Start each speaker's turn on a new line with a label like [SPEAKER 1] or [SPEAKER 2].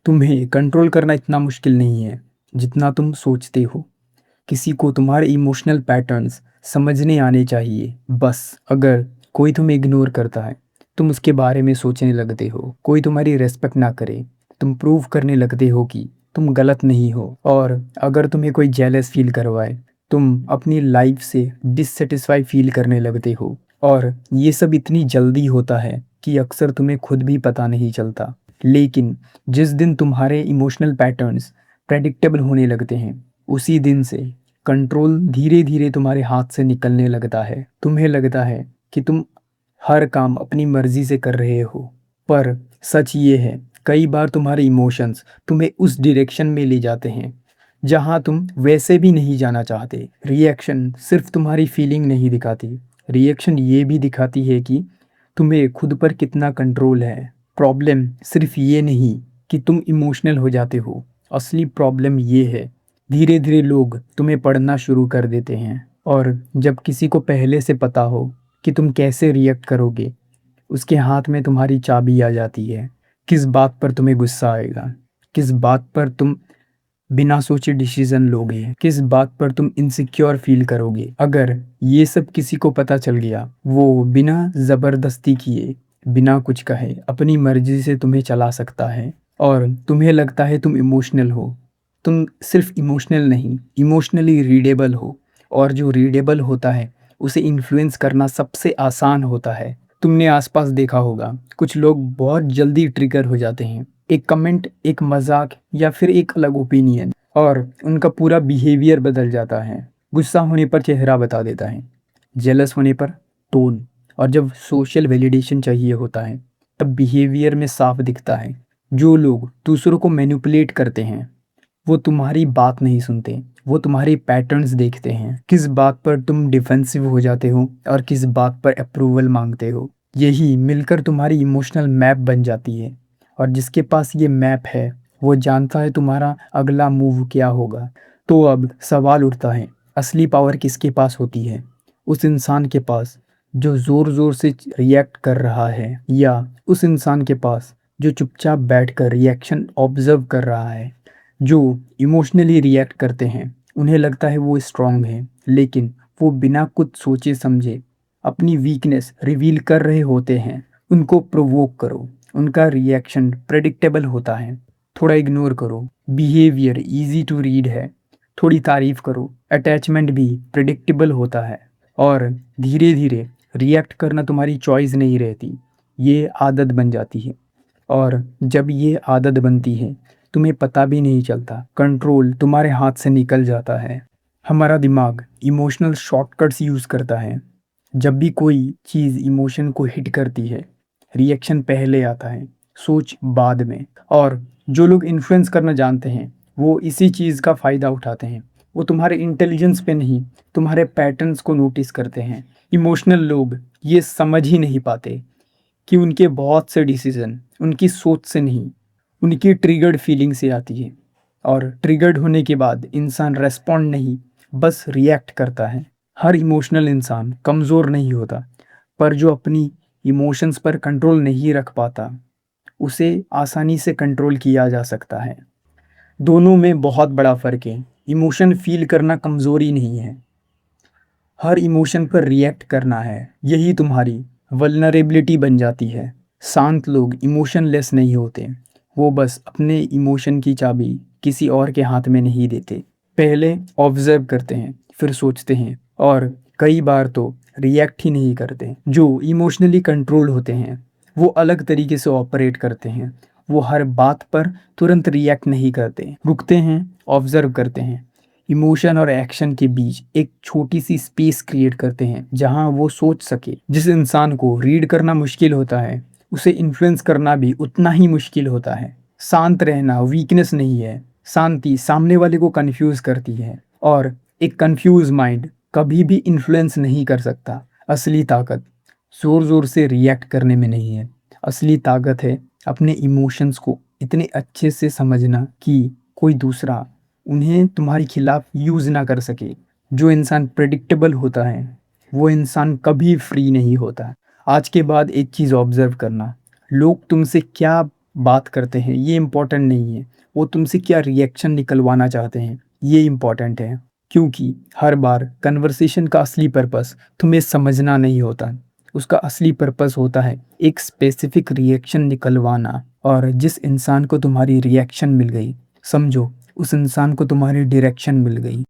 [SPEAKER 1] तुम्हें कंट्रोल करना इतना मुश्किल नहीं है जितना तुम सोचते हो। किसी को तुम्हारे इमोशनल पैटर्न्स समझने आने चाहिए बस। अगर कोई तुम्हें इग्नोर करता है, तुम उसके बारे में सोचने लगते हो। कोई तुम्हारी रेस्पेक्ट ना करे, तुम प्रूव करने लगते हो कि तुम गलत नहीं हो। और अगर तुम्हें कोई जेलस फील करवाए, तुम अपनी लाइफ से डिससेटिस्फाई फील करने लगते हो। और ये सब इतनी जल्दी होता है कि अक्सर तुम्हें खुद भी पता नहीं चलता। लेकिन जिस दिन तुम्हारे इमोशनल पैटर्न्स प्रेडिक्टेबल होने लगते हैं, उसी दिन से कंट्रोल धीरे धीरे तुम्हारे हाथ से निकलने लगता है। तुम्हें लगता है कि तुम हर काम अपनी मर्जी से कर रहे हो, पर सच ये है कई बार तुम्हारे इमोशंस तुम्हें उस डायरेक्शन में ले जाते हैं जहां तुम वैसे भी नहीं जाना चाहते। रिएक्शन सिर्फ तुम्हारी फीलिंग नहीं दिखाती, रिएक्शन ये भी दिखाती है कि तुम्हें खुद पर कितना कंट्रोल है। प्रॉब्लम सिर्फ ये नहीं कि तुम इमोशनल हो जाते हो, असली प्रॉब्लम ये है धीरे धीरे लोग तुम्हें पढ़ना शुरू कर देते हैं। और जब किसी को पहले से पता हो कि तुम कैसे रिएक्ट करोगे, उसके हाथ में तुम्हारी चाबी आ जाती है। किस बात पर तुम्हें गुस्सा आएगा, किस बात पर तुम बिना सोचे डिसीजन लोगे, किस बात पर तुम इनसिक्योर फील करोगे। अगर ये सब किसी को पता चल गया, वो बिना ज़बरदस्ती किए, बिना कुछ कहे अपनी मर्जी से तुम्हें चला सकता है। और तुम्हें लगता है तुम इमोशनल हो। तुम सिर्फ इमोशनल नहीं, इमोशनली रीडेबल हो। और जो रीडेबल होता है उसे इन्फ्लुएंस करना सबसे आसान होता है। तुमने आसपास देखा होगा, कुछ लोग बहुत जल्दी ट्रिगर हो जाते हैं। एक कमेंट, एक मजाक या फिर एक अलग ओपिनियन, और उनका पूरा बिहेवियर बदल जाता है। गुस्सा होने पर चेहरा बता देता है, जेलस होने पर टोन, और जब सोशल वैलिडेशन चाहिए होता है तब बिहेवियर में साफ दिखता है। जो लोग दूसरों को मैनिपुलेट करते हैं वो तुम्हारी बात नहीं सुनते, वो तुम्हारे पैटर्न्स देखते हैं। किस बात पर तुम डिफेंसिव हो जाते हो और किस बात पर अप्रूवल मांगते हो, यही मिलकर तुम्हारी इमोशनल मैप बन जाती है। और जिसके पास ये मैप है वो जानता है तुम्हारा अगला मूव क्या होगा। तो अब सवाल उठता है, असली पावर किसके पास होती है? उस इंसान के पास जो ज़ोर ज़ोर से रिएक्ट कर रहा है, या उस इंसान के पास जो चुपचाप बैठकर रिएक्शन ऑब्जर्व कर रहा है? जो इमोशनली रिएक्ट करते हैं उन्हें लगता है वो स्ट्रांग है, लेकिन वो बिना कुछ सोचे समझे अपनी वीकनेस रिवील कर रहे होते हैं। उनको प्रोवोक करो, उनका रिएक्शन प्रेडिक्टेबल होता है, थोड़ा इग्नोर करो, बिहेवियर इजी टू रीड है, थोड़ी तारीफ करो, अटैचमेंट भी प्रेडिक्टेबल होता है। और धीरे धीरे रिएक्ट करना तुम्हारी चॉइस नहीं रहती, ये आदत बन जाती है। और जब ये आदत बनती है, तुम्हें पता भी नहीं चलता, कंट्रोल तुम्हारे हाथ से निकल जाता है। हमारा दिमाग इमोशनल शॉर्टकट्स यूज़ करता है। जब भी कोई चीज़ इमोशन को हिट करती है, रिएक्शन पहले आता है, सोच बाद में। और जो लोग इन्फ्लुएंस करना जानते हैं वो इसी चीज़ का फ़ायदा उठाते हैं। वो तुम्हारे इंटेलिजेंस पे नहीं, तुम्हारे पैटर्न्स को नोटिस करते हैं। इमोशनल लोग ये समझ ही नहीं पाते कि उनके बहुत से डिसीजन उनकी सोच से नहीं, उनकी ट्रिगर्ड फीलिंग से आती है। और ट्रिगर्ड होने के बाद इंसान रेस्पॉन्ड नहीं, बस रिएक्ट करता है। हर इमोशनल इंसान कमज़ोर नहीं होता, पर जो अपनी इमोशंस पर कंट्रोल नहीं रख पाता, उसे आसानी से कंट्रोल किया जा सकता है। दोनों में बहुत बड़ा फ़र्क है। इमोशन फील करना कमज़ोरी नहीं है, हर इमोशन पर रिएक्ट करना है, यही तुम्हारी वल्नरेबिलिटी बन जाती है। शांत लोग इमोशनलेस नहीं होते, वो बस अपने इमोशन की चाबी किसी और के हाथ में नहीं देते। पहले ऑब्जर्व करते हैं, फिर सोचते हैं, और कई बार तो रिएक्ट ही नहीं करते। जो इमोशनली कंट्रोल होते हैं वो अलग तरीके से ऑपरेट करते हैं। वो हर बात पर तुरंत रिएक्ट नहीं करते, रुकते हैं, ऑब्जर्व करते हैं, इमोशन और एक्शन के बीच एक छोटी सी स्पेस क्रिएट करते हैं जहां वो सोच सके। जिस इंसान को रीड करना मुश्किल होता है, उसे इन्फ्लुएंस करना भी उतना ही मुश्किल होता है। शांत रहना वीकनेस नहीं है, शांति सामने वाले को कंफ्यूज करती है। और एक कंफ्यूज माइंड कभी भी इन्फ्लुएंस नहीं कर सकता। असली ताकत ज़ोर ज़ोर से रिएक्ट करने में नहीं है, असली ताकत है अपने इमोशंस को इतने अच्छे से समझना कि कोई दूसरा उन्हें तुम्हारे खिलाफ यूज़ ना कर सके। जो इंसान प्रेडिक्टेबल होता है वो इंसान कभी फ्री नहीं होता। आज के बाद एक चीज़ ऑब्जर्व करना, लोग तुमसे क्या बात करते हैं ये इम्पोर्टेंट नहीं है, वो तुमसे क्या रिएक्शन निकलवाना चाहते हैं ये इम्पोर्टेंट है। क्योंकि हर बार कन्वर्सेशन का असली पर्पस तुम्हें समझना नहीं होता, उसका असली पर्पस होता है एक स्पेसिफिक रिएक्शन निकलवाना। और जिस इंसान को तुम्हारी रिएक्शन मिल गई, समझो उस इंसान को तुम्हारी डायरेक्शन मिल गई।